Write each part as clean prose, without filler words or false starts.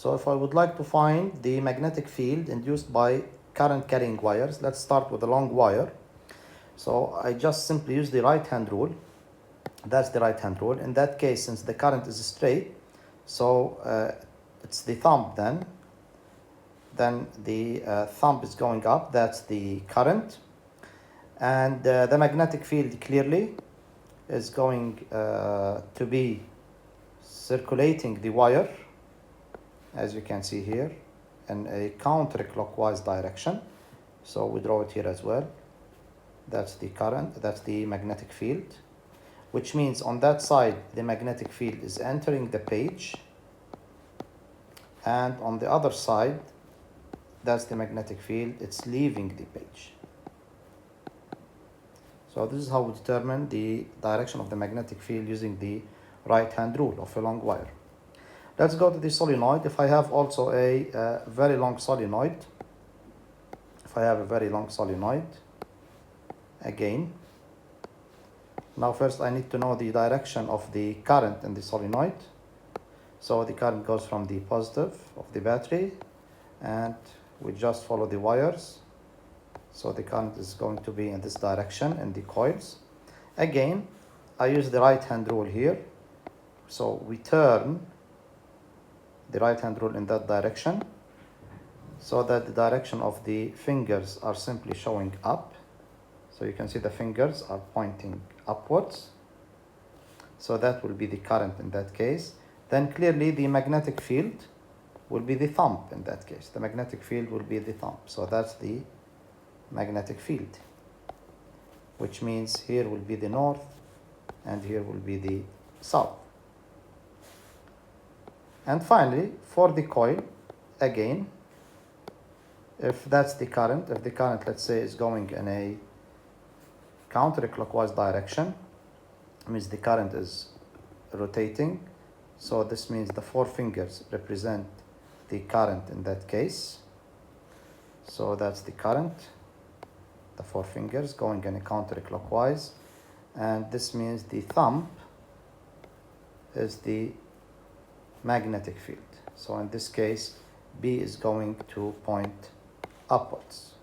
So if I would like to find the magnetic field induced by current carrying wires, let's start with a long wire. So I just simply use the right hand rule. That's the right hand rule. In that case, since the current is straight, so it's the thumb then the thumb is going up, that's the current, and the magnetic field clearly is going to be circulating the wire, as you can see here, in a counterclockwise direction. So we draw it here as well. That's the current, that's the magnetic field, which means on that side the magnetic field is entering the page, and on the other side, that's the magnetic field, it's leaving the page. So this is how we determine the direction of the magnetic field using the right hand rule of a long wire. Let's go to the solenoid. If I have also a very long solenoid, again, now first I need to know the direction of the current in the solenoid. So the current goes from the positive of the battery, and we just follow the wires. So the current is going to be in this direction in the coils. Again, I use the right hand rule here. So we turn the right hand rule in that direction, so that the direction of the fingers are simply showing up. So you can see the fingers are pointing upwards. So that will be the current in that case. Then clearly the magnetic field will be the thumb in that case. The magnetic field will be the thumb. So that's the magnetic field, which means here will be the north and here will be the south. And finally, for the coil, again, if that's the current, if the current, let's say, is going in a counterclockwise direction, means the current is rotating. So this means the four fingers represent the current in that case. So that's the current, the four fingers going in a counterclockwise. And this means the thumb is the magnetic field. So in this case, B is going to point upwards.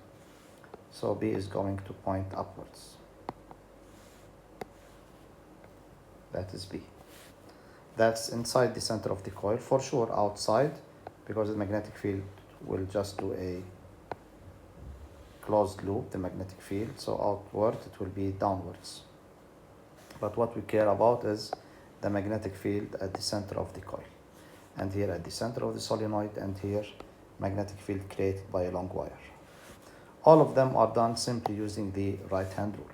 So B is going to point upwards. That is B. That's inside the center of the coil. For sure outside, because the magnetic field will just do a closed loop, the magnetic field. So outward, it will be downwards. But what we care about is the magnetic field at the center of the coil. And here at the center of the solenoid, and here magnetic field created by a long wire. All of them are done simply using the right hand rule.